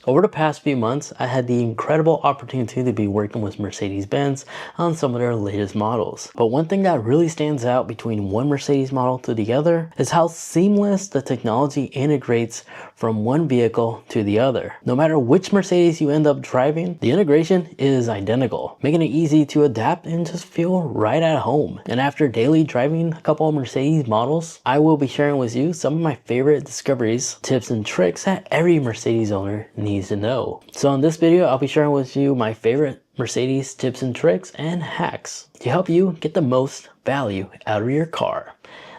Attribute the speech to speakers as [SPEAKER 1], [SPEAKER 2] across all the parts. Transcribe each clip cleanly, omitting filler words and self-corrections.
[SPEAKER 1] Over the past few months, I had the incredible opportunity to be working with Mercedes-Benz on some of their latest models. But one thing that really stands out between one Mercedes model to the other is how seamless the technology integrates from one vehicle to the other. No matter which Mercedes you end up driving, the integration is identical, making it easy to adapt and just feel right at home. And after daily driving a couple of Mercedes models, I will be sharing with you some of my favorite discoveries, tips, and tricks that every Mercedes owner needs to know. So in this video, I'll be sharing with you my favorite Mercedes tips and tricks and hacks to help you get the most value out of your car.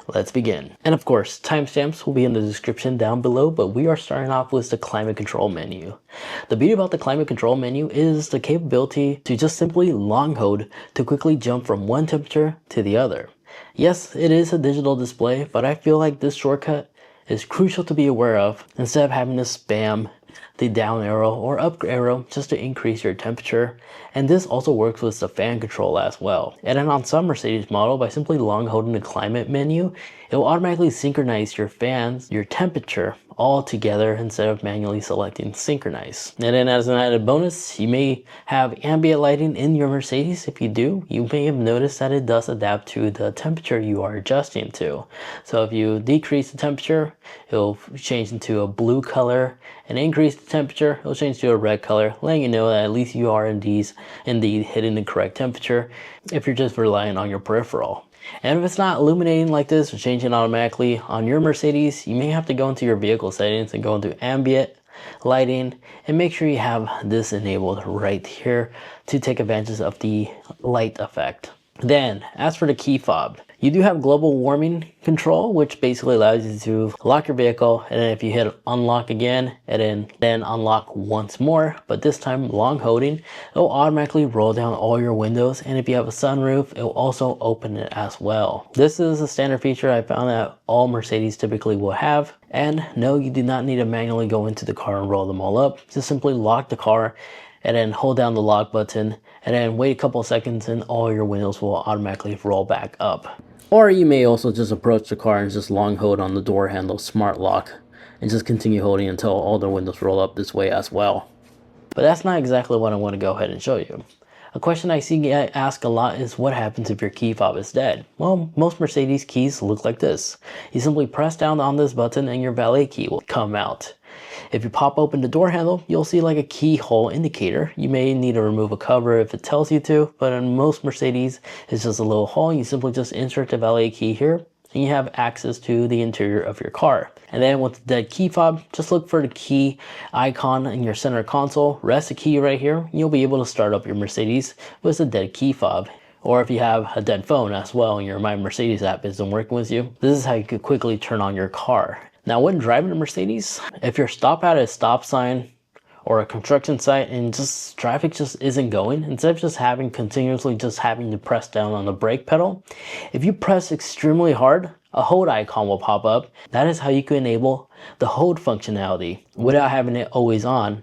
[SPEAKER 1] Let's begin. And of course, timestamps will be in the description down below, but we are starting off with the climate control menu. The beauty about the climate control menu is the capability to just simply long hold to quickly jump from one temperature to the other. Yes, it is a digital display, but I feel like this shortcut is crucial to be aware of instead of having to spam the down arrow or up arrow just to increase your temperature. And this also works with the fan control as well. And then on some Mercedes model, by simply long holding the climate menu, it will automatically synchronize your fans, your temperature all together instead of manually selecting synchronize. And then as an added bonus, you may have ambient lighting in your Mercedes. If you do, you may have noticed that it does adapt to the temperature you are adjusting to. So if you decrease the temperature, it'll change into a blue color, and increase the temperature, it'll change to a red color, letting you know that at least you are indeed hitting the correct temperature if you're just relying on your peripheral. And if it's not illuminating like this or changing automatically on your Mercedes, you may have to go into your vehicle settings and go into ambient lighting and make sure you have this enabled right here to take advantage of the light effect. Then, as for the key fob, you do have global warming control, which basically allows you to lock your vehicle, and then if you hit unlock again, and then unlock once more, but this time long holding, it will automatically roll down all your windows, and if you have a sunroof, it will also open it as well. This is a standard feature I found that all Mercedes typically will have, and no, you do not need to manually go into the car and roll them all up. Just simply lock the car, and then hold down the lock button, and then wait a couple of seconds and all your windows will automatically roll back up. Or you may also just approach the car and just long hold on the door handle smart lock and just continue holding until all the windows roll up this way as well. But that's not exactly what I want to go ahead and show you. A question I see asked a lot is what happens if your key fob is dead? Well, most Mercedes keys look like this. You simply press down on this button and your valet key will come out. If you pop open the door handle, you'll see like a keyhole indicator. You may need to remove a cover if it tells you to, but in most Mercedes, it's just a little hole. You simply just insert the valet key here, and you have access to the interior of your car. And then with the dead key fob, just look for the key icon in your center console, rest the key right here, and you'll be able to start up your Mercedes with a dead key fob. Or if you have a dead phone as well and your My Mercedes app isn't working with you, this is how you could quickly turn on your car. Now when driving a Mercedes, if you're stopped at a stop sign or a construction site and just traffic just isn't going, instead of just continuously having to press down on the brake pedal, if you press extremely hard, a hold icon will pop up. That is how you can enable the hold functionality without having it always on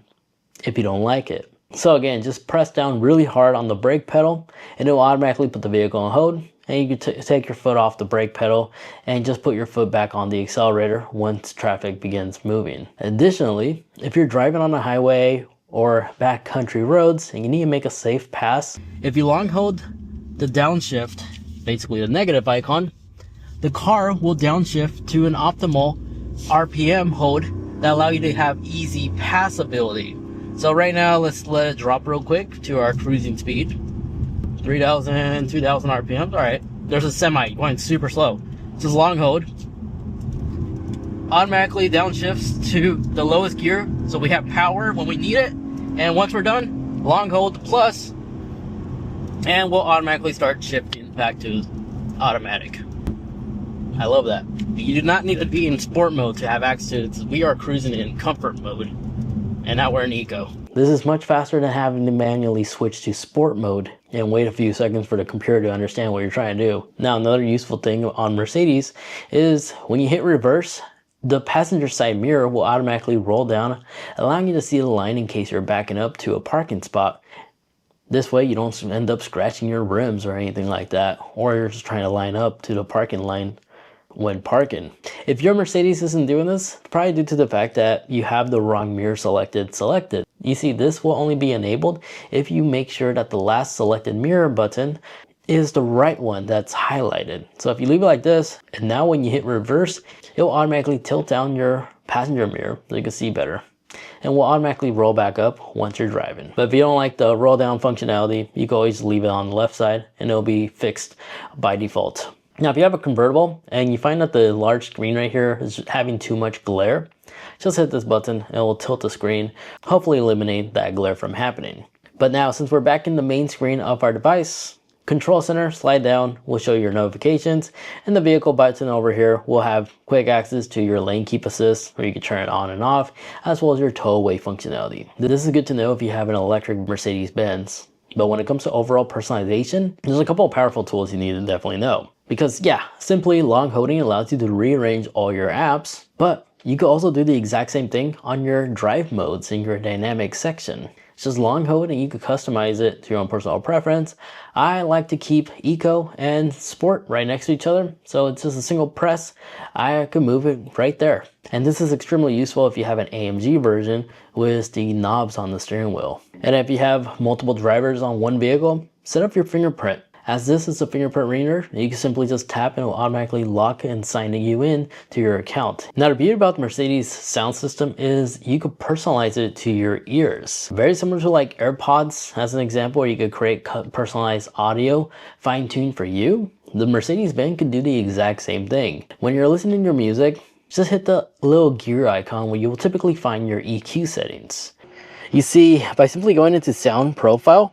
[SPEAKER 1] if you don't like it. So again, just press down really hard on the brake pedal and it will automatically put the vehicle on hold, and you can take your foot off the brake pedal and just put your foot back on the accelerator once traffic begins moving. Additionally, if you're driving on a highway or backcountry roads and you need to make a safe pass, if you long hold the downshift, basically the negative icon, the car will downshift to an optimal RPM hold that allow you to have easy passability. So right now, let's let it drop real quick to our cruising speed. 3,000, 2,000 RPMs. All right, there's a semi going super slow. Just long hold. Automatically downshifts to the lowest gear, so we have power when we need it. And once we're done, long hold plus, and we'll automatically start shifting back to automatic. I love that. You do not need to be in sport mode to have access to it. We are cruising in comfort mode, and now we're in eco. This is much faster than having to manually switch to sport mode and wait a few seconds for the computer to understand what you're trying to do. Now, another useful thing on Mercedes is when you hit reverse, the passenger side mirror will automatically roll down, allowing you to see the line in case you're backing up to a parking spot. This way you don't end up scratching your rims or anything like that, or you're just trying to line up to the parking line when parking. If your Mercedes isn't doing this, it's probably due to the fact that you have the wrong mirror selected. You see, this will only be enabled if you make sure that the last selected mirror button is the right one that's highlighted. So if you leave it like this, and now when you hit reverse, it'll automatically tilt down your passenger mirror so you can see better, and will automatically roll back up once you're driving. But if you don't like the roll down functionality, you can always leave it on the left side and it'll be fixed by default. Now, if you have a convertible and you find that the large screen right here is having too much glare, just hit this button and it will tilt the screen, hopefully eliminate that glare from happening. But now, since we're back in the main screen of our device, Control Center, slide down, will show your notifications, and the vehicle button over here will have quick access to your lane keep assist, where you can turn it on and off, as well as your tow away functionality. This is good to know if you have an electric Mercedes-Benz. But when it comes to overall personalization, there's a couple of powerful tools you need to definitely know. Because yeah, simply long holding allows you to rearrange all your apps, but you can also do the exact same thing on your drive modes in your dynamic section. It's just long hold and you can customize it to your own personal preference. I like to keep Eco and Sport right next to each other, so it's just a single press. I can move it right there. And this is extremely useful if you have an AMG version with the knobs on the steering wheel. And if you have multiple drivers on one vehicle, set up your fingerprint. As this is a fingerprint reader, you can simply just tap and it will automatically lock and sign you in to your account. Now, the beauty about the Mercedes sound system is you could personalize it to your ears. Very similar to like AirPods as an example, where you could create personalized audio fine-tuned for you. The Mercedes-Benz can do the exact same thing. When you're listening to your music, just hit the little gear icon where you will typically find your EQ settings. You see, by simply going into sound profile,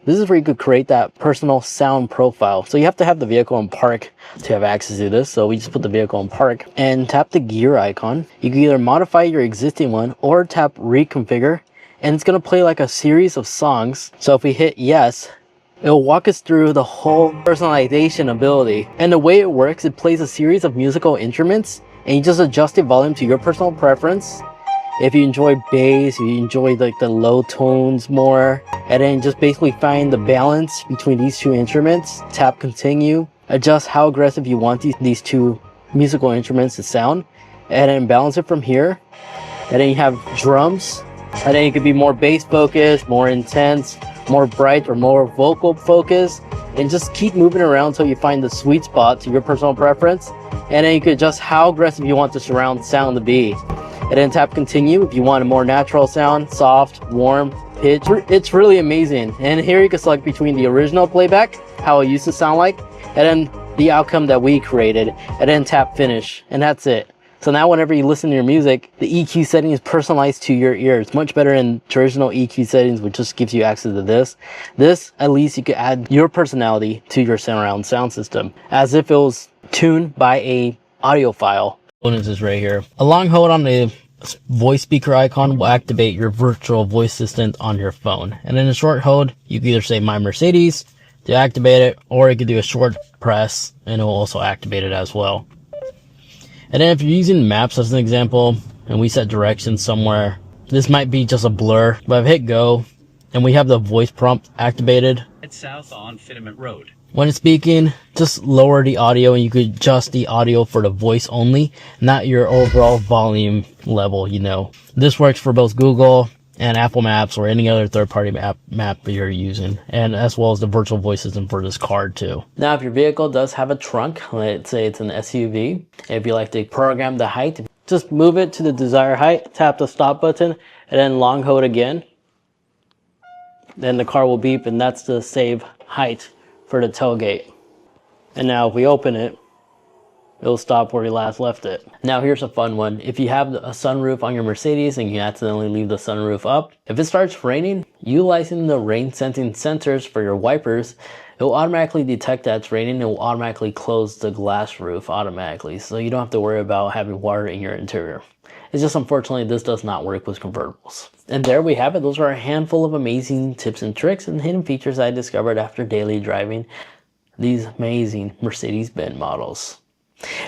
[SPEAKER 1] this is where you could create that personal sound profile. So you have to have the vehicle in park to have access to this. So we just put the vehicle in park and tap the gear icon. You can either modify your existing one or tap reconfigure, and it's going to play like a series of songs. So if we hit yes, it'll walk us through the whole personalization ability. And the way it works, it plays a series of musical instruments and you just adjust the volume to your personal preference. If you enjoy bass, if you enjoy like the low tones more, and then just basically find the balance between these two instruments, tap continue, adjust how aggressive you want these two musical instruments to sound, and then balance it from here. And then you have drums, and then it could be more bass focused, more intense, more bright, or more vocal focused, and just keep moving around until you find the sweet spot to your personal preference. And then you could adjust how aggressive you want the surround sound to be. And then tap continue if you want a more natural sound, soft, warm, pitch. It's really amazing. And here you can select between the original playback, how it used to sound like, and then the outcome that we created, and then tap finish, and that's it. So now whenever you listen to your music, the EQ setting is personalized to your ears. Much better than traditional EQ settings, which just gives you access to this. This, at least you could add your personality to your surround sound system, as if it was tuned by a audiophile. This is right here. A long hold on the voice speaker icon will activate your virtual voice assistant on your phone. And in a short hold, you can either say My Mercedes to activate it, or you could do a short press and it will also activate it as well. And then if you're using maps as an example, and we set directions somewhere, this might be just a blur, but I've hit go and we have the voice prompt activated.
[SPEAKER 2] It's south on Finament Road.
[SPEAKER 1] When it's speaking, just lower the audio and you could adjust the audio for the voice only, not your overall volume level, you know. This works for both Google and Apple Maps or any other third-party map that you're using, and as well as the virtual voice system for this card too. Now, if your vehicle does have a trunk, let's say it's an SUV, if you like to program the height, just move it to the desired height, tap the stop button, and then long hold again. Then the car will beep, and that's the save height for the tailgate. And now if we open it, it'll stop where we last left it. Now here's a fun one. If you have a sunroof on your Mercedes and you accidentally leave the sunroof up, if it starts raining, utilizing the rain sensing sensors for your wipers, it will automatically detect that it's raining and will automatically close the glass roof automatically, so you don't have to worry about having water in your interior. It's just unfortunately this does not work with convertibles. And there we have it. Those are a handful of amazing tips and tricks and hidden features I discovered after daily driving these amazing Mercedes-Benz models.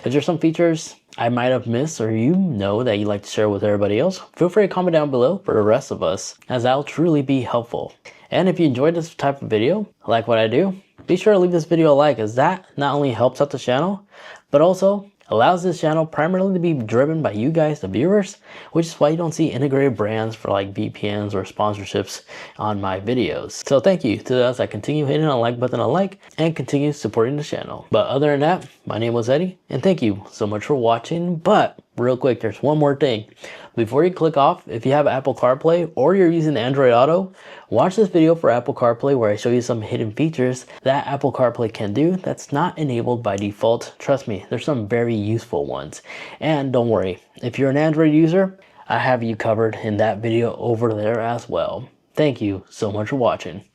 [SPEAKER 1] If there's some features I might have missed or you know that you'd like to share with everybody else, feel free to comment down below for the rest of us, as that'll truly be helpful. And if you enjoyed this type of video, like what I do, be sure to leave this video a like, as that not only helps out the channel, but also allows this channel primarily to be driven by you guys, the viewers, which is why you don't see integrated brands for like VPNs or sponsorships on my videos. So thank you to those that continue hitting the like button and continue supporting the channel. But other than that, my name was Eddie, and thank you so much for watching. But real quick, there's one more thing. Before you click off, if you have Apple CarPlay or you're using Android Auto, watch this video for Apple CarPlay where I show you some hidden features that Apple CarPlay can do that's not enabled by default. Trust me, there's some very useful ones. And don't worry, if you're an Android user, I have you covered in that video over there as well. Thank you so much for watching.